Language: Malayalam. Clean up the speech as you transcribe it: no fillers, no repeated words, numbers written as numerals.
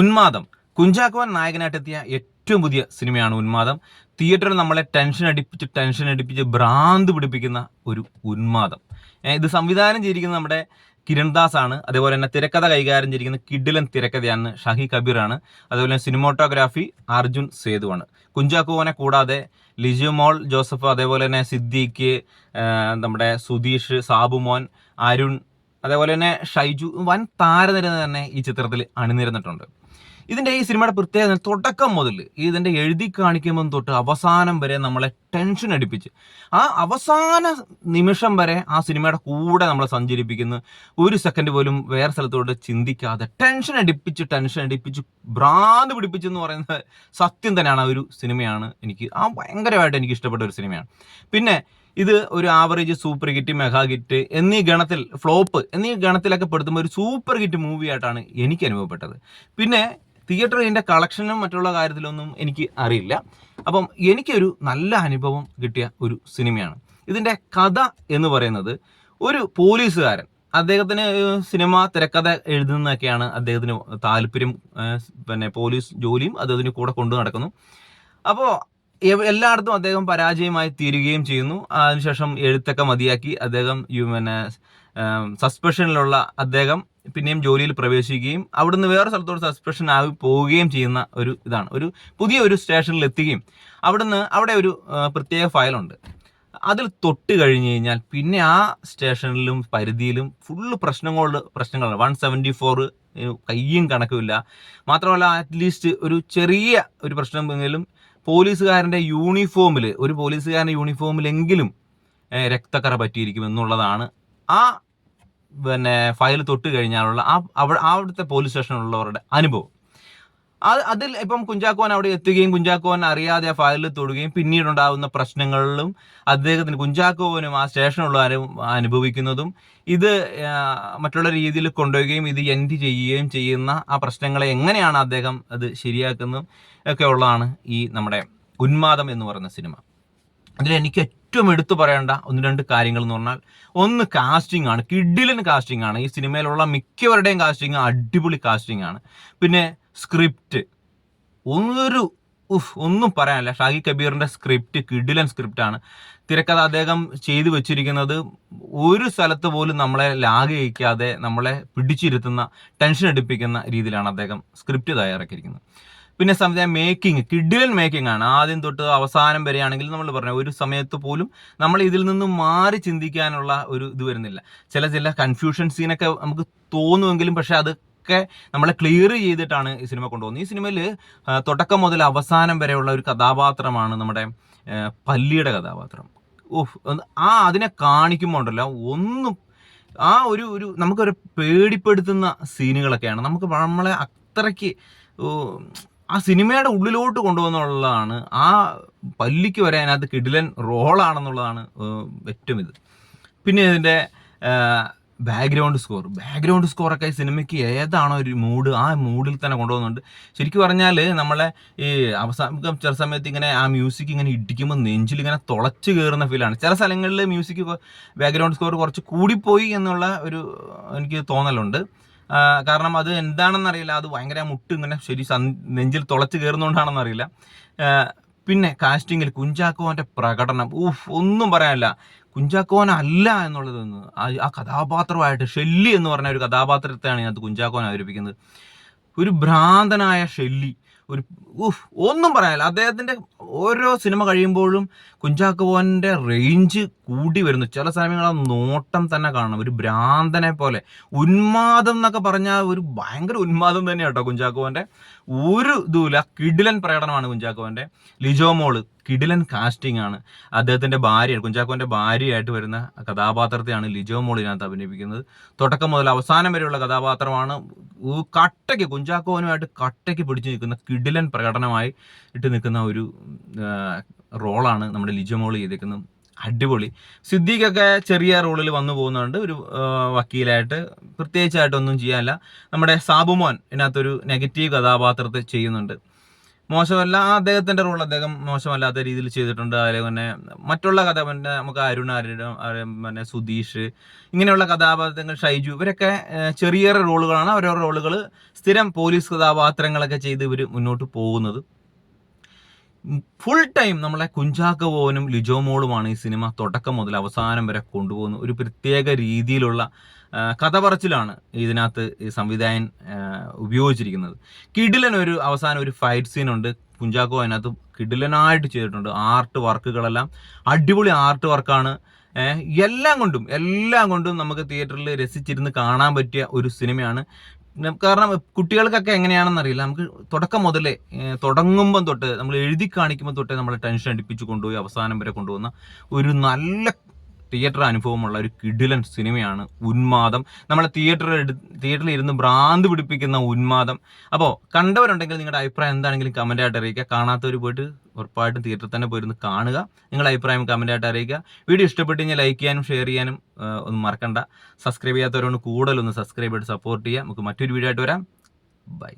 ഉന്മാദം. കുഞ്ചാക്കോൻ നായകനായിട്ടെത്തിയ ഏറ്റവും പുതിയ സിനിമയാണ് ഉന്മാദം. തിയേറ്ററിൽ നമ്മളെ ടെൻഷൻ അടിപ്പിച്ച് ഭ്രാന്ത് പിടിപ്പിക്കുന്ന ഒരു ഉന്മാദം. ഇത് സംവിധാനം ചെയ്തിരിക്കുന്നത് നമ്മുടെ കിരൺദാസ് ആണ്. അതേപോലെ തന്നെ തിരക്കഥ കൈകാര്യം ചെയ്തിരിക്കുന്ന കിഡിലൻ തിരക്കഥയാണ് ഷഹി കബീറാണ്. അതേപോലെ സിനിമോട്ടോഗ്രാഫി അർജുൻ സേതുവാണ്. കുഞ്ചാക്കോനെ കൂടാതെ ലിജുമോൾ ജോസഫ്, അതേപോലെ തന്നെ സിദ്ദീഖ്, നമ്മുടെ സുധീഷ്, സാബുമോൻ, അരുൺ, അതേപോലെ തന്നെ ഷൈജു, വൻ താരനിര തന്നെ ഈ ചിത്രത്തിൽ അണിനിരന്നിട്ടുണ്ട്. ഇതിൻ്റെ ഈ സിനിമയുടെ പ്രത്യേകത തുടക്കം മുതൽ ഇതിൻ്റെ എഴുതി കാണിക്കുമ്പോൾ തൊട്ട് അവസാനം വരെ നമ്മളെ ടെൻഷൻ അടിപ്പിച്ച് ആ അവസാന നിമിഷം വരെ ആ സിനിമയുടെ കൂടെ നമ്മളെ സഞ്ചരിപ്പിക്കുന്നു. ഒരു സെക്കൻഡ് പോലും വേറെ സ്ഥലത്തോട്ട് ചിന്തിക്കാതെ ടെൻഷൻ അടിപ്പിച്ച് ഭ്രാന്ത് പിടിപ്പിച്ചെന്ന് പറയുന്നത് സത്യം തന്നെയാണ്. ഒരു സിനിമയാണ് ഭയങ്കരമായിട്ട് എനിക്ക് ഇഷ്ടപ്പെട്ട ഒരു സിനിമയാണ്. പിന്നെ ഇത് ഒരു average, super hit, mega hit എന്നീ ഗണത്തിൽ, ഫ്ലോപ്പ് എന്നീ ഗണത്തിലൊക്കെ പെടുത്തുമ്പോൾ ഒരു സൂപ്പർ ഹിറ്റ് മൂവി ആയിട്ടാണ് എനിക്ക് അനുഭവപ്പെട്ടത്. പിന്നെ തിയേറ്ററിൽ ഇതിൻ്റെ കളക്ഷനും മറ്റുള്ള കാര്യത്തിലൊന്നും എനിക്ക് അറിയില്ല. അപ്പം എനിക്കൊരു നല്ല അനുഭവം കിട്ടിയ ഒരു സിനിമയാണ്. ഇതിൻ്റെ കഥ എന്ന് പറയുന്നത്, ഒരു പോലീസുകാരൻ, അദ്ദേഹത്തിന് സിനിമ തിരക്കഥ എഴുതുന്നതൊക്കെയാണ് അദ്ദേഹത്തിന് താല്പര്യം. പിന്നെ പോലീസ് ജോലിയും അദ്ദേഹത്തിന് കൂടെ കൊണ്ടു നടക്കുന്നു. അപ്പോൾ എല്ലായിടത്തും അദ്ദേഹം പരാജയമായി തീരുകയും ചെയ്യുന്നു. അതിനുശേഷം എഴുത്തൊക്കെ മതിയാക്കി അദ്ദേഹം സസ്പെൻഷനിലുള്ള അദ്ദേഹം പിന്നെയും ജോലിയിൽ പ്രവേശിക്കുകയും അവിടുന്ന് വേറെ സ്ഥലത്തോട് സസ്പെൻഷൻ ആയി പോവുകയും ചെയ്യുന്ന ഒരു ഇതാണ്. ഒരു പുതിയ ഒരു സ്റ്റേഷനിൽ എത്തുകയും അവിടെ ഒരു പ്രത്യേക ഫയലുണ്ട്. അതിൽ തൊട്ട് കഴിഞ്ഞ് കഴിഞ്ഞാൽ പിന്നെ ആ സ്റ്റേഷനിലും പരിധിയിലും ഫുള്ള് പ്രശ്നങ്ങളാണ്. 174 കയ്യും കണക്കുമില്ല. മാത്രമല്ല, അറ്റ്ലീസ്റ്റ് ഒരു ചെറിയ ഒരു പ്രശ്നമെങ്കിലും പോലീസുകാരൻ്റെ യൂണിഫോമിലെങ്കിലും രക്തക്കറ പറ്റിയിരിക്കും എന്നുള്ളതാണ് ആ ഫയൽ തൊട്ട് കഴിഞ്ഞാലുള്ള അവിടുത്തെ പോലീസ് സ്റ്റേഷനിലുള്ളവരുടെ അനുഭവം. അതിൽ ഇപ്പം കുഞ്ചാക്കോൻ അവിടെ എത്തുകയും കുഞ്ചാക്കോൻ അറിയാതെ ആ ഫയലിൽ തൊടുകയും പിന്നീടുണ്ടാകുന്ന പ്രശ്നങ്ങളിലും കുഞ്ചാക്കോവനും ആ സ്റ്റേഷനുള്ളവരും അനുഭവിക്കുന്നതും, ഇത് മറ്റുള്ള രീതിയിൽ കൊണ്ടുപോവുകയും ഇത് എൻഡ് ചെയ്യുകയും ചെയ്യുന്ന ആ പ്രശ്നങ്ങളെ എങ്ങനെയാണ് അദ്ദേഹം അത് ശരിയാക്കുന്നതും ഒക്കെ ഉള്ളതാണ് ഈ നമ്മുടെ ഉന്മാദം എന്ന് പറയുന്ന സിനിമ. അതിൽ എനിക്ക് ഏറ്റവും എടുത്തു പറയേണ്ട 1-2 കാര്യങ്ങൾ എന്ന് പറഞ്ഞാൽ, ഒന്ന് കാസ്റ്റിംഗ് ആണ്. കിഡിലൻ കാസ്റ്റിംഗ് ആണ്. ഈ സിനിമയിലുള്ള മിക്കവരുടെയും കാസ്റ്റിംഗ് അടിപൊളി കാസ്റ്റിംഗ് ആണ്. പിന്നെ സ്ക്രിപ്റ്റ് ഒന്നും പറയാനില്ല. ഷാഹി കബീറിന്റെ സ്ക്രിപ്റ്റ് കിഡിലൻ സ്ക്രിപ്റ്റാണ്. തിരക്കഥ അദ്ദേഹം ചെയ്തു വെച്ചിരിക്കുന്നത് ഒരു സ്ഥലത്ത് പോലും നമ്മളെ ലാഗ് ചെയ്യിക്കാതെ നമ്മളെ പിടിച്ചിരുത്തുന്ന, ടെൻഷൻ എടുപ്പിക്കുന്ന രീതിയിലാണ് അദ്ദേഹം സ്ക്രിപ്റ്റ് തയ്യാറാക്കിയിരിക്കുന്നത്. പിന്നെ മേക്കിംഗ്, കിഡിലൻ മേക്കിംഗ് ആണ്. ആദ്യം തൊട്ട് അവസാനം വരെയാണെങ്കിൽ നമ്മൾ പറഞ്ഞ ഒരു സമയത്ത് പോലും നമ്മൾ ഇതിൽ നിന്നും മാറി ചിന്തിക്കാനുള്ള ഒരു ഇത് വരുന്നില്ല. ചില കൺഫ്യൂഷൻ സീനൊക്കെ നമുക്ക് തോന്നുമെങ്കിലും പക്ഷെ അതൊക്കെ നമ്മളെ ക്ലിയർ ചെയ്തിട്ടാണ് ഈ സിനിമ കൊണ്ടുപോകുന്നത്. ഈ സിനിമയിൽ തുടക്കം മുതൽ അവസാനം വരെയുള്ള ഒരു കഥാപാത്രമാണ് നമ്മുടെ പല്ലിയുടെ കഥാപാത്രം. അതിനെ കാണിക്കുമ്പോൾ ഉണ്ടല്ലോ, ഒരു നമുക്കൊരു പേടിപ്പെടുത്തുന്ന സീനുകളൊക്കെയാണ്. നമ്മളെ അത്രയ്ക്ക് ആ സിനിമയുടെ ഉള്ളിലോട്ട് കൊണ്ടുപോകുന്നുള്ളതാണ്. ആ പല്ലിക്ക് വരെ അതിനകത്ത് കിടിലൻ റോളാണെന്നുള്ളതാണ് ഏറ്റവും ഇത്. പിന്നെ ഇതിൻ്റെ ബാക്ക്ഗ്രൗണ്ട് സ്കോറൊക്കെ ഈ സിനിമയ്ക്ക് ഏതാണോ ഒരു മൂഡ്, ആ മൂഡിൽ തന്നെ കൊണ്ടുപോകുന്നുണ്ട്. ശരിക്കും പറഞ്ഞാൽ നമ്മളെ ഈ അവസാനം ചില സമയത്ത് ഇങ്ങനെ ആ മ്യൂസിക് ഇങ്ങനെ ഇടിക്കുമ്പോൾ നെഞ്ചിൽ ഇങ്ങനെ തുളച്ച് കയറുന്ന ഫീലാണ്. ചില സ്ഥലങ്ങളിൽ മ്യൂസിക് ബാക്ക്ഗ്രൗണ്ട് സ്കോർ കുറച്ച് കൂടിപ്പോയി എന്നുള്ള ഒരു എനിക്ക് തോന്നലുണ്ട്. കാരണം അത് എന്താണെന്നറിയില്ല, അത് ഭയങ്കര മുട്ട് ഇങ്ങനെ നെഞ്ചിൽ തുളച്ച് കയറുന്നതുകൊണ്ടാണെന്നറിയില്ല. പിന്നെ കാസ്റ്റിങ്ങിൽ കുഞ്ചാക്കോൻ്റെ പ്രകടനം ഒന്നും പറയാനില്ല. കുഞ്ചാക്കോനല്ല എന്നുള്ളതൊന്ന് ആ കഥാപാത്രമായിട്ട് ഷെല്ലി എന്ന് പറഞ്ഞ ഒരു കഥാപാത്രത്തെയാണ് ഇതിനകത്ത് കുഞ്ചാക്കോൻ അവതരിപ്പിക്കുന്നത്. ഒരു ഭ്രാന്തനായ ഷെല്ലി, ഒന്നും പറയാനില്ല. അദ്ദേഹത്തിൻ്റെ ഓരോ സിനിമ കഴിയുമ്പോഴും കുഞ്ചാക്കോൻ്റെ റേഞ്ച് കൂടി വരുന്നു. ചില സമയങ്ങൾ ആ നോട്ടം തന്നെ കാണണം, ഒരു ഭ്രാന്തനെ പോലെ. ഉന്മാദം എന്നൊക്കെ പറഞ്ഞാൽ ഒരു ഭയങ്കര ഉന്മാദം തന്നെയാണ് കേട്ടോ കുഞ്ചാക്കോൻ്റെ. ഒരു ഇതുമില്ല, കിടിലൻ പ്രകടനമാണ് കുഞ്ചാക്കോൻ്റെ. ലിജോമോള് കിടിലൻ കാസ്റ്റിംഗ് ആണ്. അദ്ദേഹത്തിൻ്റെ കുഞ്ചാക്കോൻ്റെ ഭാര്യയായിട്ട് വരുന്ന കഥാപാത്രത്തെയാണ് ലിജോമോൾ ഇതിനകത്ത് അഭിനയിപ്പിക്കുന്നത്. തുടക്കം മുതൽ അവസാനം വരെയുള്ള കഥാപാത്രമാണ്. കുഞ്ചാക്കോനുമായിട്ട് കട്ടയ്ക്ക് പിടിച്ചു നിൽക്കുന്ന കിടിലൻ പ്രകടനമായി ഇട്ട് നിൽക്കുന്ന ഒരു റോളാണ് നമ്മുടെ ലിജോമോൾ ചെയ്തേക്കുന്നത്. അടിപൊളി. സിദ്ദീഖൊക്കെ ചെറിയ റോളിൽ വന്നു പോകുന്നുണ്ട്, ഒരു വക്കീലായിട്ട്. പ്രത്യേകിച്ചായിട്ടൊന്നും ചെയ്യാനില്ല. നമ്മുടെ സാബുമോൻ ഇതിനകത്തൊരു നെഗറ്റീവ് കഥാപാത്രത്തെ ചെയ്യുന്നുണ്ട്. മോശമല്ല, അദ്ദേഹത്തിന്റെ റോൾ അദ്ദേഹം മോശമല്ലാത്ത രീതിയിൽ ചെയ്തിട്ടുണ്ട്. അതുപോലെ തന്നെ മറ്റുള്ള കഥ പിന്നെ നമുക്ക് പിന്നെ സുധീഷ്, ഇങ്ങനെയുള്ള കഥാപാത്രങ്ങൾ, ഷൈജു, ഇവരൊക്കെ ചെറിയ റോളുകളാണ്. ഓരോ റോളുകൾ സ്ഥിരം പോലീസ് കഥാപാത്രങ്ങളൊക്കെ ചെയ്ത് ഇവർ മുന്നോട്ട് പോകുന്നത്. ഫുൾ ടൈം നമ്മളെ കുഞ്ചാക്കോ ബോബനും ലിജോ മോളുമാണ് ഈ സിനിമ തുടക്കം മുതൽ അവസാനം വരെ കൊണ്ടുപോകുന്നത്. ഒരു പ്രത്യേക രീതിയിലുള്ള കഥ പറച്ചിലാണ് ഇതിനകത്ത് ഈ സംവിധായകൻ ഉപയോഗിച്ചിരിക്കുന്നത്. കിടിലൻ ഒരു അവസാനം ഒരു ഫൈറ്റ് സീനുണ്ട്. കുഞ്ചാക്കോ അതിനകത്ത് കിടിലനായിട്ട് ചെയ്തിട്ടുണ്ട്. ആർട്ട് വർക്കുകളെല്ലാം അടിപൊളി ആർട്ട് വർക്കാണ്. എല്ലാം കൊണ്ടും നമുക്ക് തിയേറ്ററിൽ രസിച്ചിരുന്ന് കാണാൻ പറ്റിയ ഒരു സിനിമയാണ്. കാരണം കുട്ടികൾക്കൊക്കെ എങ്ങനെയാണെന്ന് അറിയില്ല, നമുക്ക് തുടക്കം മുതലേ തുടങ്ങുമ്പം തൊട്ട് നമ്മൾ എഴുതി കാണിക്കുമ്പോൾ തൊട്ടേ നമ്മളെ ടെൻഷൻ അടിപ്പിച്ച് കൊണ്ടുപോയി അവസാനം വരെ കൊണ്ടുപോകുന്ന ഒരു നല്ല തിയേറ്റർ അനുഭവമുള്ള ഒരു കിടിലൻ സിനിമയാണ് ഉന്മാദം. നമ്മളെ തിയേറ്ററിൽ ഇരുന്ന് ഭ്രാന്ത് പിടിപ്പിക്കുന്ന ഉന്മാദം. അപ്പോൾ കണ്ടവരുണ്ടെങ്കിൽ നിങ്ങളുടെ അഭിപ്രായം എന്താണെങ്കിലും കമന്റ് ആയിട്ട് അറിയിക്കുക. കാണാത്തവർ പോയിട്ട് ഉറപ്പായിട്ടും തിയേറ്ററിൽ തന്നെ പോയിരുന്ന് കാണുക. നിങ്ങളുടെ അഭിപ്രായം കമന്റ് ആയിട്ട് അറിയിക്കുക. വീഡിയോ ഇഷ്ടപ്പെട്ട് കഴിഞ്ഞാൽ ലൈക്ക് ചെയ്യാനും ഷെയർ ചെയ്യാനും ഒന്നും മറക്കണ്ട. സബ്സ്ക്രൈബ് ചെയ്യാത്തവരൊന്ന് കൂടുതലൊന്ന് സബ്സ്ക്രൈബ് ചെയ്ത് സപ്പോർട്ട് ചെയ്യുക. നമുക്ക് മറ്റൊരു വീഡിയോ ആയിട്ട് വരാം. ബൈ.